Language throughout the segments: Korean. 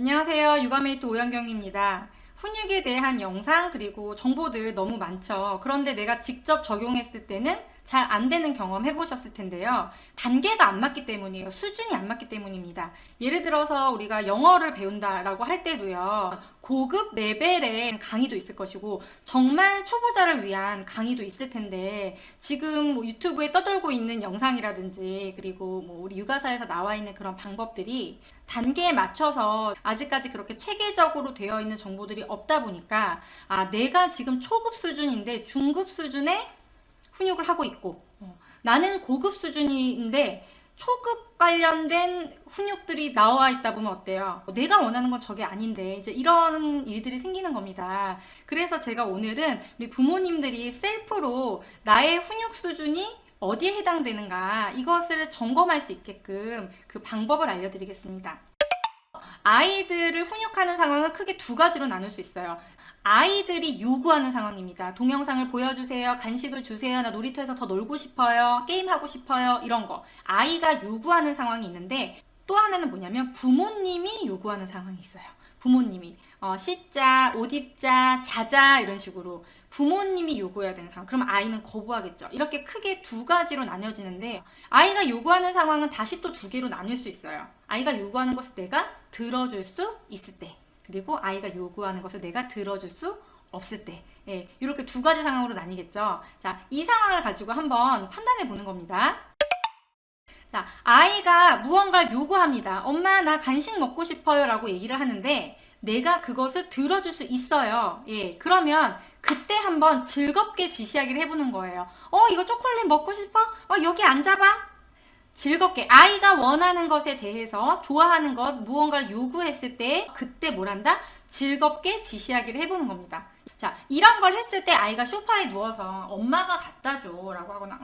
안녕하세요. 육아메이트 오연경입니다. 훈육에 대한 영상 그리고 정보들 너무 많죠. 그런데 내가 직접 적용했을 때는 잘 안 되는 경험 해보셨을 텐데요. 단계가 안 맞기 때문이에요. 수준이 안 맞기 때문입니다. 예를 들어서 우리가 영어를 배운다라고 할 때도요. 고급 레벨의 강의도 있을 것이고 정말 초보자를 위한 강의도 있을 텐데 지금 뭐 유튜브에 떠돌고 있는 영상이라든지 그리고 뭐 우리 육아사에서 나와 있는 그런 방법들이 단계에 맞춰서 아직까지 그렇게 체계적으로 되어 있는 정보들이 없다 보니까 내가 지금 초급 수준인데 중급 수준의 훈육을 하고 있고 나는 고급 수준인데 초급 관련된 훈육들이 나와 있다 보면 어때요? 내가 원하는 건 저게 아닌데 이제 이런 일들이 생기는 겁니다. 그래서 제가 오늘은 우리 부모님들이 셀프로 나의 훈육 수준이 어디에 해당되는가 이것을 점검할 수 있게끔 그 방법을 알려드리겠습니다. 아이들을 훈육하는 상황은 크게 두 가지로 나눌 수 있어요. 아이들이 요구하는 상황입니다. 동영상을 보여주세요. 간식을 주세요. 나 놀이터에서 더 놀고 싶어요. 게임하고 싶어요. 이런 거. 아이가 요구하는 상황이 있는데 또 하나는 뭐냐면 부모님이 요구하는 상황이 있어요. 부모님이 씻자, 옷 입자, 자자 이런 식으로 부모님이 요구해야 되는 상황. 그럼 아이는 거부하겠죠. 이렇게 크게 두 가지로 나뉘어지는데 아이가 요구하는 상황은 다시 또 두 개로 나눌 수 있어요. 아이가 요구하는 것을 내가 들어줄 수 있을 때 그리고 아이가 요구하는 것을 내가 들어줄 수 없을 때 이렇게 두 가지 상황으로 나뉘겠죠. 자, 이 상황을 가지고 한번 판단해 보는 겁니다. 자, 아이가 무언가를 요구합니다. 엄마, 나 간식 먹고 싶어요 라고 얘기를 하는데 내가 그것을 들어줄 수 있어요. 그러면 그때 한번 즐겁게 지시하기를 해보는 거예요. 이거 초콜릿 먹고 싶어? 여기 앉아봐. 즐겁게 아이가 원하는 것에 대해서 좋아하는 것 무언가를 요구했을 때 그때 뭘 한다? 즐겁게 지시하기를 해보는 겁니다. 자, 이런 걸 했을 때 아이가 소파에 누워서 엄마가 갖다 줘 라고 하거나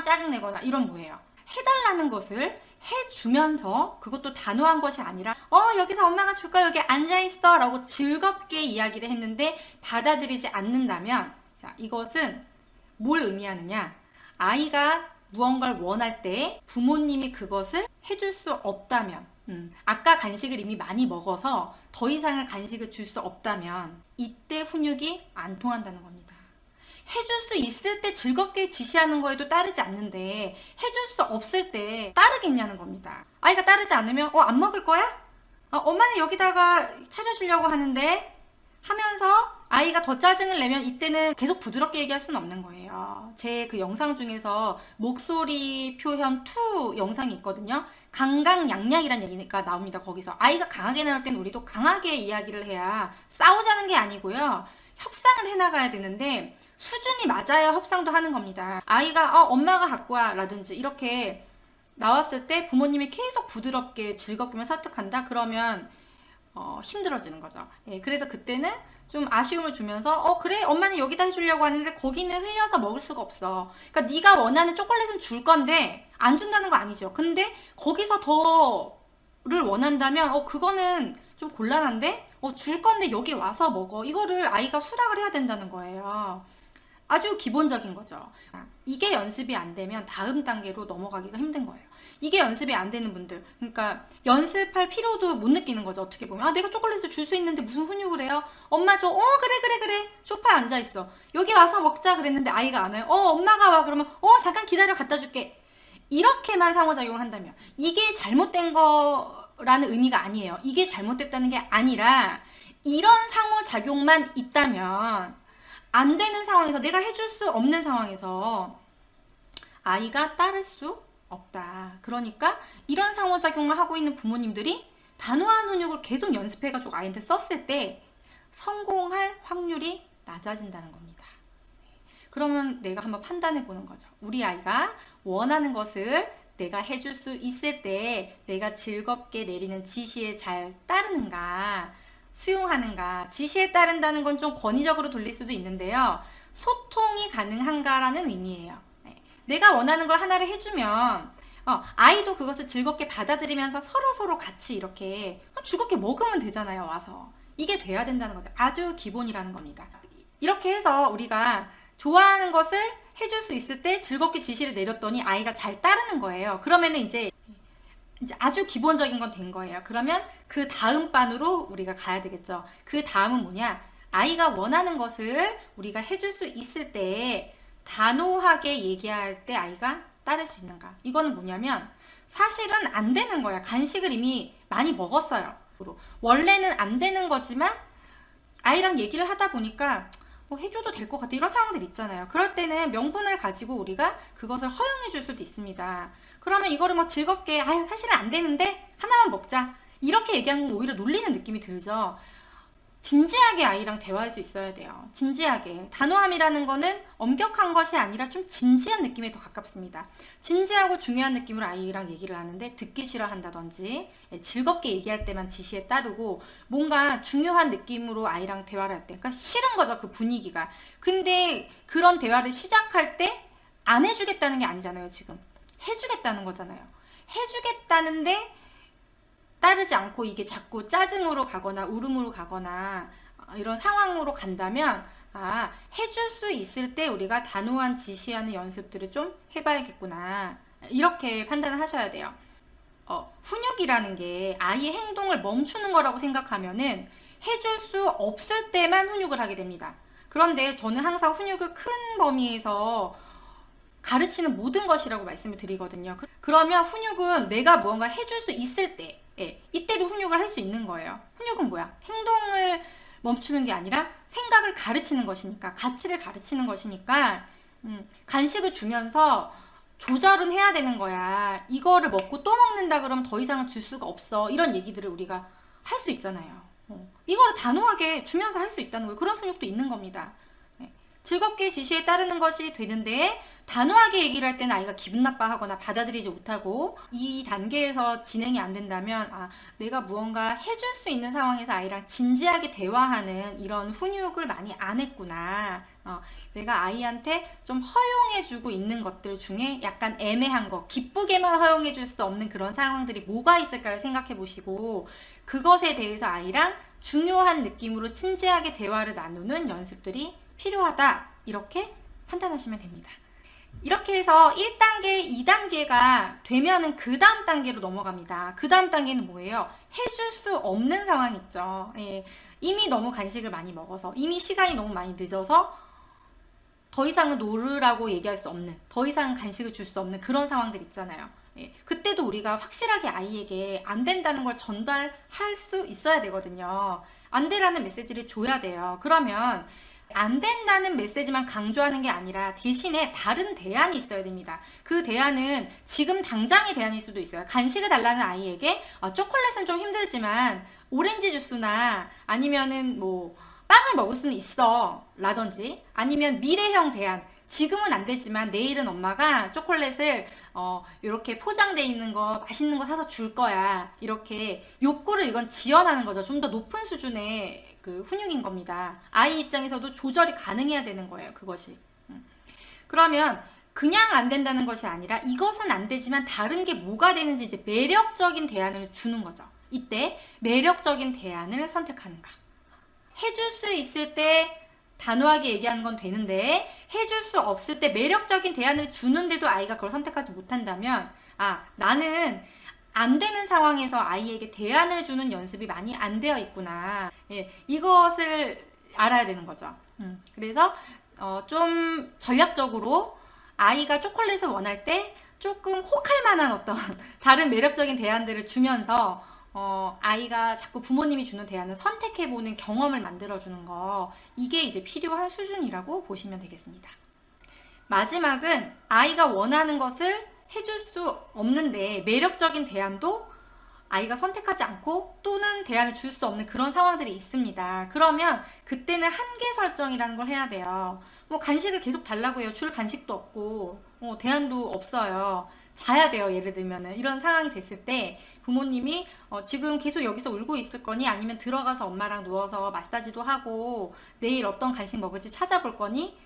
짜증내거나 이런 뭐예요? 해달라는 것을 해주면서 그것도 단호한 것이 아니라 여기서 엄마가 줄까 여기 앉아있어 라고 즐겁게 이야기를 했는데 받아들이지 않는다면 자, 이것은 뭘 의미하느냐? 아이가 무언가를 원할 때 부모님이 그것을 해줄 수 없다면 아까 간식을 이미 많이 먹어서 더 이상의 간식을 줄 수 없다면 이때 훈육이 안 통한다는 겁니다. 해줄 수 있을 때 즐겁게 지시하는 거에도 따르지 않는데 해줄 수 없을 때 따르겠냐는 겁니다. 아이가 따르지 않으면 안 먹을 거야? 엄마는 여기다가 차려주려고 하는데 하면서 아이가 더 짜증을 내면 이때는 계속 부드럽게 얘기할 수는 없는 거예요. 제 그 영상 중에서 목소리 표현 2 영상이 있거든요. 강강약약이란 얘기가 나옵니다. 거기서 아이가 강하게 나올 때는 우리도 강하게 이야기를 해야 싸우자는 게 아니고요. 협상을 해나가야 되는데 수준이 맞아야 협상도 하는 겁니다. 아이가 엄마가 갖고 와 라든지 이렇게 나왔을 때 부모님이 계속 부드럽게 즐겁게만 설득한다? 그러면 힘들어지는 거죠. 그래서 그때는 좀 아쉬움을 주면서 그래 엄마는 여기다 해주려고 하는데 거기는 흘려서 먹을 수가 없어. 그러니까 네가 원하는 초콜릿은 줄 건데 안 준다는 거 아니죠. 근데 거기서 더를 원한다면 그거는 좀 곤란한데 줄 건데 여기 와서 먹어. 이거를 아이가 수락을 해야 된다는 거예요. 아주 기본적인 거죠. 이게 연습이 안 되면 다음 단계로 넘어가기가 힘든 거예요. 이게 연습이 안 되는 분들, 그러니까 연습할 필요도 못 느끼는 거죠. 어떻게 보면 내가 초콜릿을 줄 수 있는데 무슨 훈육을 해요? 엄마 줘. 그래 소파에 앉아있어. 여기 와서 먹자 그랬는데 아이가 안 와요. 엄마가 와. 그러면 잠깐 기다려 갖다 줄게. 이렇게만 상호작용을 한다면 이게 잘못된 거라는 의미가 아니에요. 이게 잘못됐다는 게 아니라 이런 상호작용만 있다면 안 되는 상황에서 내가 해줄 수 없는 상황에서 아이가 따를 수 없다. 그러니까 이런 상호작용을 하고 있는 부모님들이 단호한 훈육을 계속 연습해가지고 아이한테 썼을 때 성공할 확률이 낮아진다는 겁니다. 그러면 내가 한번 판단해 보는 거죠. 우리 아이가 원하는 것을 내가 해줄 수 있을 때 내가 즐겁게 내리는 지시에 잘 따르는가 수용하는가. 지시에 따른다는 건 좀 권위적으로 돌릴 수도 있는데요. 소통이 가능한가라는 의미예요. 내가 원하는 걸 하나를 해주면 아이도 그것을 즐겁게 받아들이면서 서로 같이 이렇게 즐겁게 먹으면 되잖아요. 와서. 이게 돼야 된다는 거죠. 아주 기본이라는 겁니다. 이렇게 해서 우리가 좋아하는 것을 해줄 수 있을 때 즐겁게 지시를 내렸더니 아이가 잘 따르는 거예요. 그러면은 이제 이제 아주 기본적인 건 된 거예요. 그러면 그 다음 반으로 우리가 가야 되겠죠. 그 다음은 뭐냐? 아이가 원하는 것을 우리가 해줄 수 있을 때 단호하게 얘기할 때 아이가 따를 수 있는가? 이거는 뭐냐면 사실은 안 되는 거야. 간식을 이미 많이 먹었어요. 원래는 안 되는 거지만 아이랑 얘기를 하다 보니까 뭐 해줘도 될 것 같아. 이런 상황들 있잖아요. 그럴 때는 명분을 가지고 우리가 그것을 허용해 줄 수도 있습니다. 그러면 이거를 막 즐겁게 사실은 안 되는데 하나만 먹자. 이렇게 얘기하는 건 오히려 놀리는 느낌이 들죠. 진지하게 아이랑 대화할 수 있어야 돼요. 진지하게. 단호함이라는 거는 엄격한 것이 아니라 좀 진지한 느낌에 더 가깝습니다. 진지하고 중요한 느낌으로 아이랑 얘기를 하는데 듣기 싫어한다든지 즐겁게 얘기할 때만 지시에 따르고 뭔가 중요한 느낌으로 아이랑 대화를 할 때 그러니까 싫은 거죠. 그 분위기가. 근데 그런 대화를 시작할 때 안 해주겠다는 게 아니잖아요. 지금. 해주겠다는 거잖아요. 해주겠다는데 따르지 않고 이게 자꾸 짜증으로 가거나 울음으로 가거나 이런 상황으로 간다면 해줄 수 있을 때 우리가 단호한 지시하는 연습들을 좀 해봐야겠구나. 이렇게 판단을 하셔야 돼요. 훈육이라는 게 아이의 행동을 멈추는 거라고 생각하면은 해줄 수 없을 때만 훈육을 하게 됩니다. 그런데 저는 항상 훈육을 큰 범위에서 가르치는 모든 것이라고 말씀을 드리거든요. 그러면 훈육은 내가 무언가 해줄 수 있을 때 이때도 훈육을 할 수 있는 거예요. 훈육은 뭐야? 행동을 멈추는 게 아니라 생각을 가르치는 것이니까, 가치를 가르치는 것이니까 간식을 주면서 조절은 해야 되는 거야. 이거를 먹고 또 먹는다 그러면 더 이상은 줄 수가 없어. 이런 얘기들을 우리가 할 수 있잖아요. 이거를 단호하게 주면서 할 수 있다는 거예요. 그런 훈육도 있는 겁니다. 즐겁게 지시에 따르는 것이 되는데 단호하게 얘기를 할 때는 아이가 기분 나빠하거나 받아들이지 못하고 이 단계에서 진행이 안 된다면 내가 무언가 해줄 수 있는 상황에서 아이랑 진지하게 대화하는 이런 훈육을 많이 안 했구나. 내가 아이한테 좀 허용해주고 있는 것들 중에 약간 애매한 거, 기쁘게만 허용해줄 수 없는 그런 상황들이 뭐가 있을까를 생각해 보시고 그것에 대해서 아이랑 중요한 느낌으로 진지하게 대화를 나누는 연습들이 필요하다. 이렇게 판단하시면 됩니다. 이렇게 해서 1단계, 2단계가 되면은 그 다음 단계로 넘어갑니다. 그 다음 단계는 뭐예요? 해줄 수 없는 상황 있죠. 이미 너무 간식을 많이 먹어서, 이미 시간이 너무 많이 늦어서 더 이상은 놀으라고 얘기할 수 없는, 더 이상 간식을 줄 수 없는 그런 상황들 있잖아요. 그때도 우리가 확실하게 아이에게 안 된다는 걸 전달할 수 있어야 되거든요. 안 되라는 메시지를 줘야 돼요. 그러면 안 된다는 메시지만 강조하는 게 아니라 대신에 다른 대안이 있어야 됩니다. 그 대안은 지금 당장의 대안일 수도 있어요. 간식을 달라는 아이에게 초콜릿은 좀 힘들지만 오렌지 주스나 아니면은 뭐 빵을 먹을 수는 있어 라든지 아니면 미래형 대안, 지금은 안 되지만 내일은 엄마가 초콜릿을 이렇게 포장돼 있는 거 맛있는 거 사서 줄 거야. 이렇게 욕구를 이건 지연하는 거죠. 좀 더 높은 수준의 그 훈육인 겁니다. 아이 입장에서도 조절이 가능해야 되는 거예요. 그것이. 그러면 그냥 안 된다는 것이 아니라 이것은 안 되지만 다른 게 뭐가 되는지 이제 매력적인 대안을 주는 거죠. 이때 매력적인 대안을 선택하는가. 해줄 수 있을 때 단호하게 얘기하는 건 되는데 해줄 수 없을 때 매력적인 대안을 주는데도 아이가 그걸 선택하지 못한다면 나는 안 되는 상황에서 아이에게 대안을 주는 연습이 많이 안 되어 있구나. 이것을 알아야 되는 거죠. 그래서 좀 전략적으로 아이가 초콜릿을 원할 때 조금 혹할 만한 어떤 다른 매력적인 대안들을 주면서 아이가 자꾸 부모님이 주는 대안을 선택해보는 경험을 만들어주는 거, 이게 이제 필요한 수준이라고 보시면 되겠습니다. 마지막은 아이가 원하는 것을 해줄 수 없는데 매력적인 대안도 아이가 선택하지 않고 또는 대안을 줄 수 없는 그런 상황들이 있습니다. 그러면 그때는 한계 설정이라는 걸 해야 돼요. 뭐 간식을 계속 달라고 해요. 줄 간식도 없고 대안도 없어요. 자야 돼요. 예를 들면은 이런 상황이 됐을 때 부모님이 지금 계속 여기서 울고 있을 거니 아니면 들어가서 엄마랑 누워서 마사지도 하고 내일 어떤 간식 먹을지 찾아볼 거니.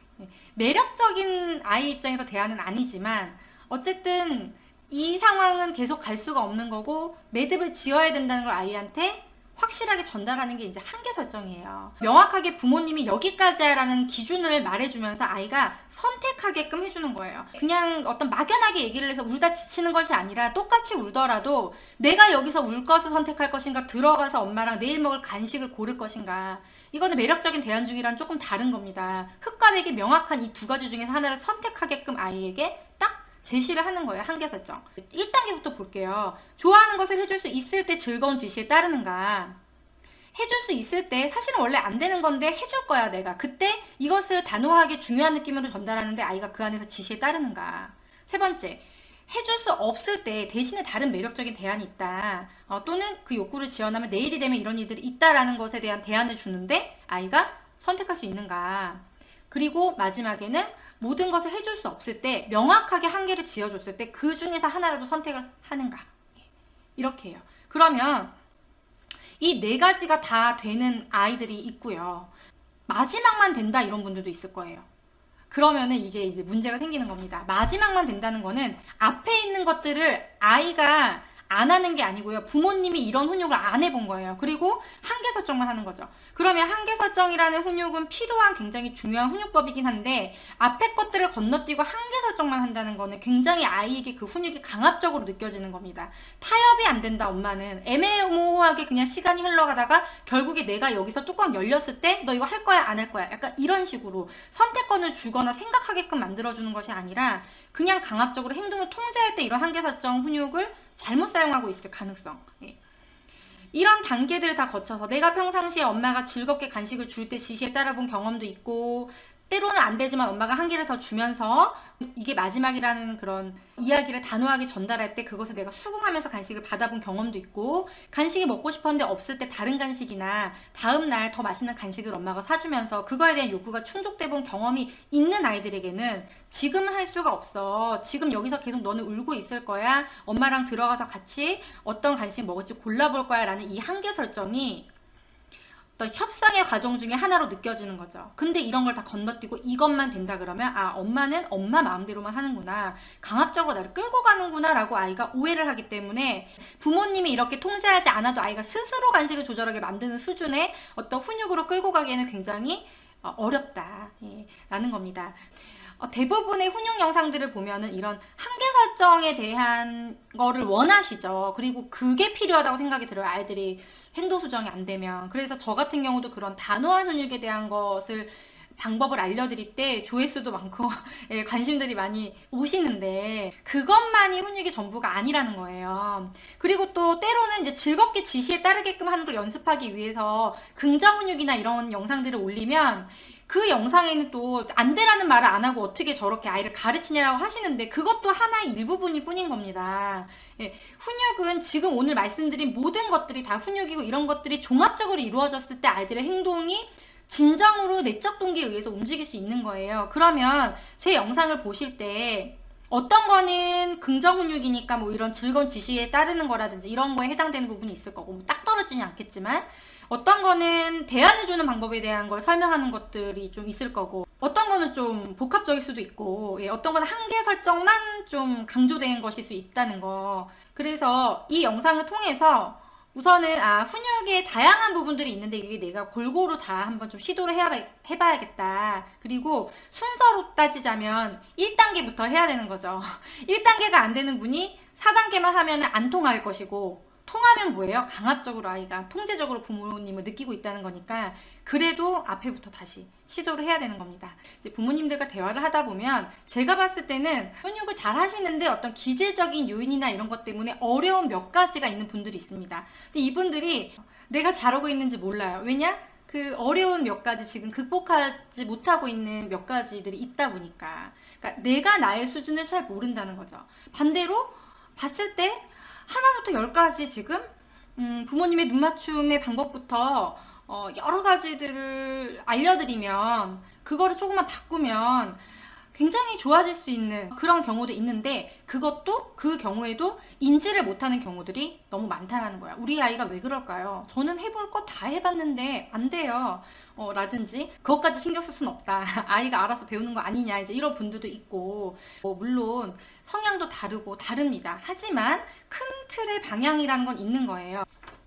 매력적인 아이 입장에서 대안은 아니지만 어쨌든 이 상황은 계속 갈 수가 없는 거고 매듭을 지어야 된다는 걸 아이한테 확실하게 전달하는 게 이제 한계 설정이에요. 명확하게 부모님이 여기까지야 라는 기준을 말해주면서 아이가 선택하게끔 해주는 거예요. 그냥 어떤 막연하게 얘기를 해서 울다 지치는 것이 아니라 똑같이 울더라도 내가 여기서 울 것을 선택할 것인가, 들어가서 엄마랑 내일 먹을 간식을 고를 것인가. 이거는 매력적인 대안 중이랑 조금 다른 겁니다. 흑과 백이 명확한 이 두 가지 중에서 하나를 선택하게끔 아이에게 딱 제시를 하는 거예요. 한계 설정. 1단계부터 볼게요. 좋아하는 것을 해줄 수 있을 때 즐거운 지시에 따르는가. 해줄 수 있을 때 사실은 원래 안 되는 건데 해줄 거야 내가. 그때 이것을 단호하게 중요한 느낌으로 전달하는데 아이가 그 안에서 지시에 따르는가. 세 번째, 해줄 수 없을 때 대신에 다른 매력적인 대안이 있다. 또는 그 욕구를 지원하면 내일이 되면 이런 일들이 있다라는 것에 대한 대안을 주는데 아이가 선택할 수 있는가. 그리고 마지막에는 모든 것을 해줄 수 없을 때 명확하게 한계를 지어줬을 때 그 중에서 하나라도 선택을 하는가. 이렇게 해요. 그러면 이 네 가지가 다 되는 아이들이 있고요. 마지막만 된다 이런 분들도 있을 거예요. 그러면은 이게 이제 문제가 생기는 겁니다. 마지막만 된다는 거는 앞에 있는 것들을 아이가 안 하는 게 아니고요. 부모님이 이런 훈육을 안 해본 거예요. 그리고 한계 설정만 하는 거죠. 그러면 한계 설정이라는 훈육은 필요한 굉장히 중요한 훈육법이긴 한데 앞에 것들을 건너뛰고 한계 설정만 한다는 거는 굉장히 아이에게 그 훈육이 강압적으로 느껴지는 겁니다. 타협이 안 된다 엄마는. 애매모호하게 그냥 시간이 흘러가다가 결국에 내가 여기서 뚜껑 열렸을 때 너 이거 할 거야 안 할 거야 약간 이런 식으로 선택권을 주거나 생각하게끔 만들어주는 것이 아니라 그냥 강압적으로 행동을 통제할 때 이런 한계 설정 훈육을 잘못 사용하고 있을 가능성. 이런 단계들을 다 거쳐서 내가 평상시에 엄마가 즐겁게 간식을 줄 때 지시에 따라본 경험도 있고 때로는 안 되지만 엄마가 한계를 더 주면서 이게 마지막이라는 그런 이야기를 단호하게 전달할 때 그것을 내가 수긍하면서 간식을 받아본 경험도 있고 간식이 먹고 싶었는데 없을 때 다른 간식이나 다음날 더 맛있는 간식을 엄마가 사주면서 그거에 대한 욕구가 충족돼 본 경험이 있는 아이들에게는 지금은 할 수가 없어. 지금 여기서 계속 너는 울고 있을 거야. 엄마랑 들어가서 같이 어떤 간식 먹을지 골라볼 거야 라는 이 한계 설정이 어떤 협상의 과정 중에 하나로 느껴지는 거죠. 근데 이런 걸 다 건너뛰고 이것만 된다 그러면 엄마는 엄마 마음대로만 하는구나. 강압적으로 나를 끌고 가는구나 라고 아이가 오해를 하기 때문에 부모님이 이렇게 통제하지 않아도 아이가 스스로 간식을 조절하게 만드는 수준의 어떤 훈육으로 끌고 가기에는 굉장히 어렵다 라는 겁니다. 대부분의 훈육 영상들을 보면은 이런 한계 설정에 대한 거를 원하시죠. 그리고 그게 필요하다고 생각이 들어요. 아이들이 행동 수정이 안 되면. 그래서 저 같은 경우도 그런 단호한 훈육에 대한 것을 방법을 알려드릴 때 조회수도 많고 관심들이 많이 오시는데 그것만이 훈육의 전부가 아니라는 거예요. 그리고 또 때로는 이제 즐겁게 지시에 따르게끔 하는 걸 연습하기 위해서 긍정 훈육이나 이런 영상들을 올리면 그 영상에는 또 안 되라는 말을 안 하고 어떻게 저렇게 아이를 가르치냐라고 하시는데 그것도 하나의 일부분일 뿐인 겁니다. 훈육은 지금 오늘 말씀드린 모든 것들이 다 훈육이고 이런 것들이 종합적으로 이루어졌을 때 아이들의 행동이 진정으로 내적 동기에 의해서 움직일 수 있는 거예요. 그러면 제 영상을 보실 때 어떤 거는 긍정 훈육이니까 뭐 이런 즐거운 지시에 따르는 거라든지 이런 거에 해당되는 부분이 있을 거고 딱 떨어지진 않겠지만 어떤 거는 대안을 주는 방법에 대한 걸 설명하는 것들이 좀 있을 거고 어떤 거는 좀 복합적일 수도 있고 어떤 거는 한계 설정만 좀 강조된 것일 수 있다는 거. 그래서 이 영상을 통해서 우선은 훈육의 다양한 부분들이 있는데 이게 내가 골고루 다 한번 좀 시도를 해봐야겠다. 그리고 순서로 따지자면 1단계부터 해야 되는 거죠. 1단계가 안 되는 분이 4단계만 하면 안 통할 것이고 통하면 뭐예요? 강압적으로 아이가 통제적으로 부모님을 느끼고 있다는 거니까 그래도 앞에부터 다시 시도를 해야 되는 겁니다. 이제 부모님들과 대화를 하다 보면 제가 봤을 때는 훈육을 잘 하시는데 어떤 기재적인 요인이나 이런 것 때문에 어려운 몇 가지가 있는 분들이 있습니다. 근데 이분들이 내가 잘하고 있는지 몰라요. 왜냐? 그 어려운 몇 가지 지금 극복하지 못하고 있는 몇 가지들이 있다 보니까 그러니까 내가 나의 수준을 잘 모른다는 거죠. 반대로 봤을 때 하나부터 10까지 지금 부모님의 눈맞춤의 방법부터 여러 가지들을 알려드리면 그거를 조금만 바꾸면 굉장히 좋아질 수 있는 그런 경우도 있는데 그것도 그 경우에도 인지를 못하는 경우들이 너무 많다라는 거야. 우리 아이가 왜 그럴까요? 저는 해볼 거 다 해봤는데 안 돼요. 라든지 그것까지 신경 쓸 수는 없다. 아이가 알아서 배우는 거 아니냐 이제 이런 분들도 있고 물론 성향도 다르고 다릅니다. 하지만 큰 틀의 방향이라는 건 있는 거예요.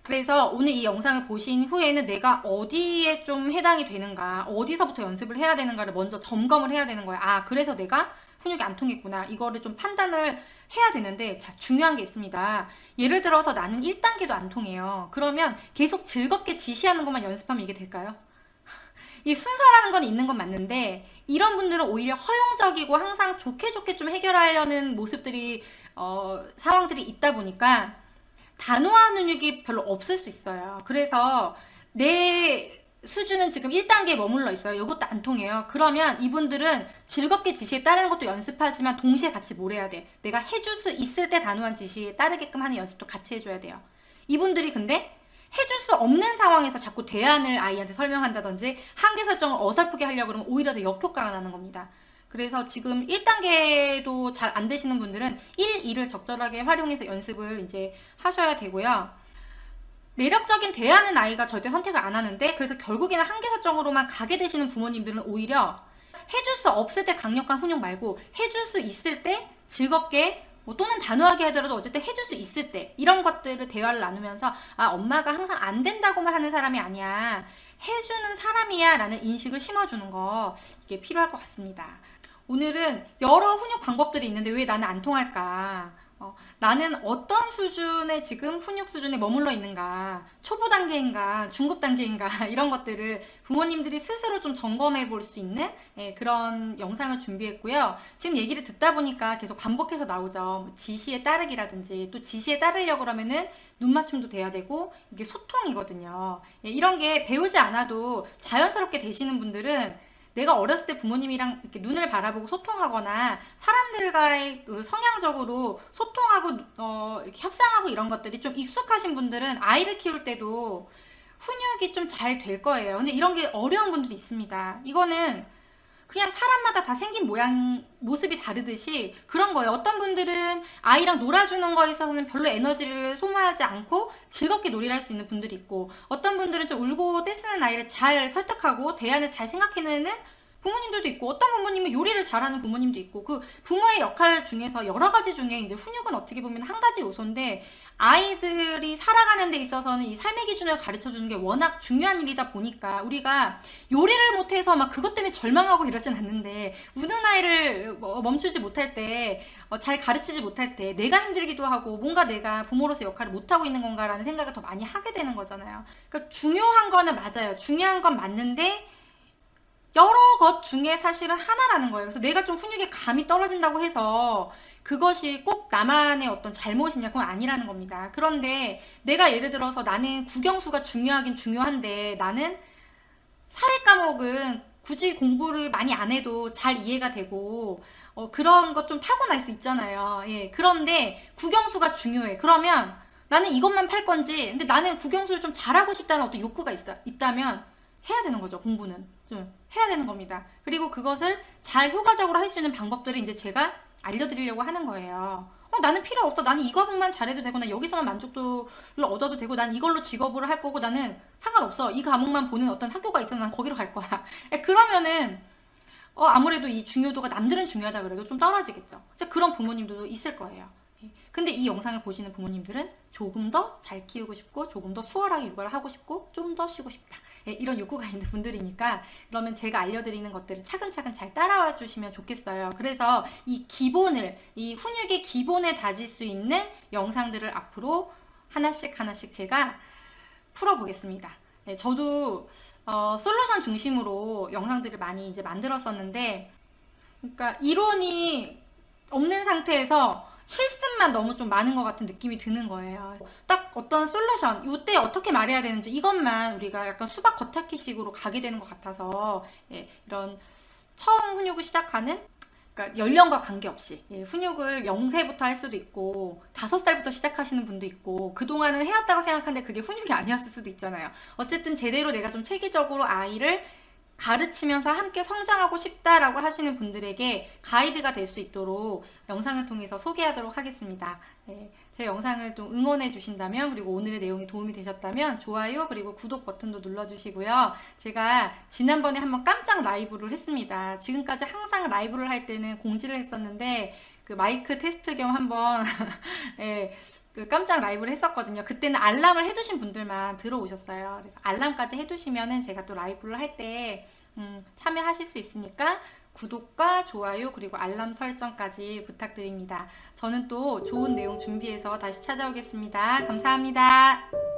그래서 오늘 이 영상을 보신 후에는 내가 어디에 좀 해당이 되는가, 어디서부터 연습을 해야 되는가를 먼저 점검을 해야 되는 거야. 아, 그래서 내가 훈육이 안 통했구나. 이거를 좀 판단을 해야 되는데, 자, 중요한 게 있습니다. 예를 들어서 나는 1단계도 안 통해요. 그러면 계속 즐겁게 지시하는 것만 연습하면 이게 될까요? 이 순서라는 건 있는 건 맞는데, 이런 분들은 오히려 허용적이고 항상 좋게 좋게 좀 해결하려는 모습들이, 상황들이 있다 보니까 단호한 훈육이 별로 없을 수 있어요. 그래서 내 수준은 지금 1단계에 머물러 있어요. 이것도 안 통해요. 그러면 이분들은 즐겁게 지시에 따르는 것도 연습하지만 동시에 같이 뭘 해야 돼? 내가 해줄 수 있을 때 단호한 지시에 따르게끔 하는 연습도 같이 해줘야 돼요. 이분들이 근데 해줄 수 없는 상황에서 자꾸 대안을 아이한테 설명한다든지 한계 설정을 어설프게 하려고 그러면 오히려 더 역효과가 나는 겁니다. 그래서 지금 1단계도 잘 안 되시는 분들은 1, 2를 적절하게 활용해서 연습을 이제 하셔야 되고요. 매력적인 대안은 아이가 절대 선택을 안 하는데, 그래서 결국에는 한계 설정으로만 가게 되시는 부모님들은 오히려 해줄 수 없을 때 강력한 훈육 말고 해줄 수 있을 때 즐겁게 또는 단호하게 하더라도 어쨌든 해줄 수 있을 때 이런 것들을 대화를 나누면서, 아, 엄마가 항상 안 된다고만 하는 사람이 아니야, 해주는 사람이야 라는 인식을 심어주는 거, 이게 필요할 것 같습니다. 오늘은 여러 훈육 방법들이 있는데 왜 나는 안 통할까? 나는 어떤 수준의 지금 훈육 수준에 머물러 있는가? 초보 단계인가? 중급 단계인가? 이런 것들을 부모님들이 스스로 좀 점검해 볼 수 있는 그런 영상을 준비했고요. 지금 얘기를 듣다 보니까 계속 반복해서 나오죠. 뭐 지시에 따르기라든지, 또 지시에 따르려고 그러면은 눈 맞춤도 돼야 되고, 이게 소통이거든요. 이런 게 배우지 않아도 자연스럽게 되시는 분들은 내가 어렸을 때 부모님이랑 이렇게 눈을 바라보고 소통하거나 사람들과의 그 성향적으로 소통하고 이렇게 협상하고 이런 것들이 좀 익숙하신 분들은 아이를 키울 때도 훈육이 좀 잘 될 거예요. 근데 이런 게 어려운 분들이 있습니다. 이거는 그냥 사람마다 다 생긴 모양, 모습이 다르듯이 그런 거예요. 어떤 분들은 아이랑 놀아주는 거에 있어서는 별로 에너지를 소모하지 않고 즐겁게 놀이를 할 수 있는 분들이 있고, 어떤 분들은 좀 울고 떼쓰는 아이를 잘 설득하고 대안을 잘 생각해내는 부모님들도 있고, 어떤 부모님은 요리를 잘하는 부모님도 있고, 그 부모의 역할 중에서 여러 가지 중에 이제 훈육은 어떻게 보면 한 가지 요소인데, 아이들이 살아가는 데 있어서는 이 삶의 기준을 가르쳐 주는 게 워낙 중요한 일이다 보니까, 우리가 요리를 못해서 막 그것 때문에 절망하고 이러진 않는데, 우는 아이를 멈추지 못할 때, 잘 가르치지 못할 때 내가 힘들기도 하고, 뭔가 내가 부모로서 역할을 못하고 있는 건가라는 생각을 더 많이 하게 되는 거잖아요. 그러니까 중요한 거는 맞아요. 중요한 건 맞는데 여러 것 중에 사실은 하나라는 거예요. 그래서 내가 좀 훈육에 감이 떨어진다고 해서 그것이 꼭 나만의 어떤 잘못이냐, 그건 아니라는 겁니다. 그런데 내가 예를 들어서 나는 국영수가 중요하긴 중요한데, 나는 사회 과목은 굳이 공부를 많이 안 해도 잘 이해가 되고, 그런 것 좀 타고날 수 있잖아요. 예. 그런데 국영수가 중요해. 그러면 나는 이것만 팔 건지, 근데 나는 국영수를 좀 잘하고 싶다는 어떤 욕구가 있다면 해야 되는 거죠. 공부는 좀 해야 되는 겁니다. 그리고 그것을 잘 효과적으로 할 수 있는 방법들을 이제 제가 알려드리려고 하는 거예요. 나는 필요 없어. 나는 이 과목만 잘해도 되고, 나 여기서만 만족도를 얻어도 되고, 난 이걸로 직업으로 할 거고, 나는 상관없어. 이 과목만 보는 어떤 학교가 있어. 난 거기로 갈 거야. 그러면은 아무래도 이 중요도가 남들은 중요하다 그래도 좀 떨어지겠죠. 그런 부모님들도 있을 거예요. 근데 이 영상을 보시는 부모님들은 조금 더 잘 키우고 싶고, 조금 더 수월하게 육아를 하고 싶고, 좀 더 쉬고 싶다, 이런 욕구가 있는 분들이니까, 그러면 제가 알려드리는 것들을 차근차근 잘 따라와 주시면 좋겠어요. 그래서 이 훈육의 기본을 다질 수 있는 영상들을 앞으로 하나씩 하나씩 제가 풀어보겠습니다. 저도 솔루션 중심으로 영상들을 많이 이제 만들었었는데, 그러니까 이론이 없는 상태에서 실습만 너무 좀 많은 것 같은 느낌이 드는 거예요. 딱 어떤 솔루션, 이때 어떻게 말해야 되는지 이것만 우리가 약간 수박 겉핥기식으로 가게 되는 것 같아서, 이런 처음 훈육을 시작하는, 그러니까 연령과 관계없이 훈육을 0세부터 할 수도 있고 5살부터 시작하시는 분도 있고, 그동안은 해왔다고 생각하는데 그게 훈육이 아니었을 수도 있잖아요. 어쨌든 제대로 내가 좀 체계적으로 아이를 가르치면서 함께 성장하고 싶다라고 하시는 분들에게 가이드가 될 수 있도록 영상을 통해서 소개하도록 하겠습니다. 제 영상을 또 응원해 주신다면, 그리고 오늘의 내용이 도움이 되셨다면 좋아요 그리고 구독 버튼도 눌러주시고요. 제가 지난번에 한번 깜짝 라이브를 했습니다. 지금까지 항상 라이브를 할 때는 공지를 했었는데, 그 마이크 테스트 겸 한번 그 깜짝 라이브를 했었거든요. 그때는 알람을 해두신 분들만 들어오셨어요. 그래서 알람까지 해두시면은 제가 또 라이브를 할 때 참여하실 수 있으니까 구독과 좋아요 그리고 알람 설정까지 부탁드립니다. 저는 또 좋은 내용 준비해서 다시 찾아오겠습니다. 감사합니다.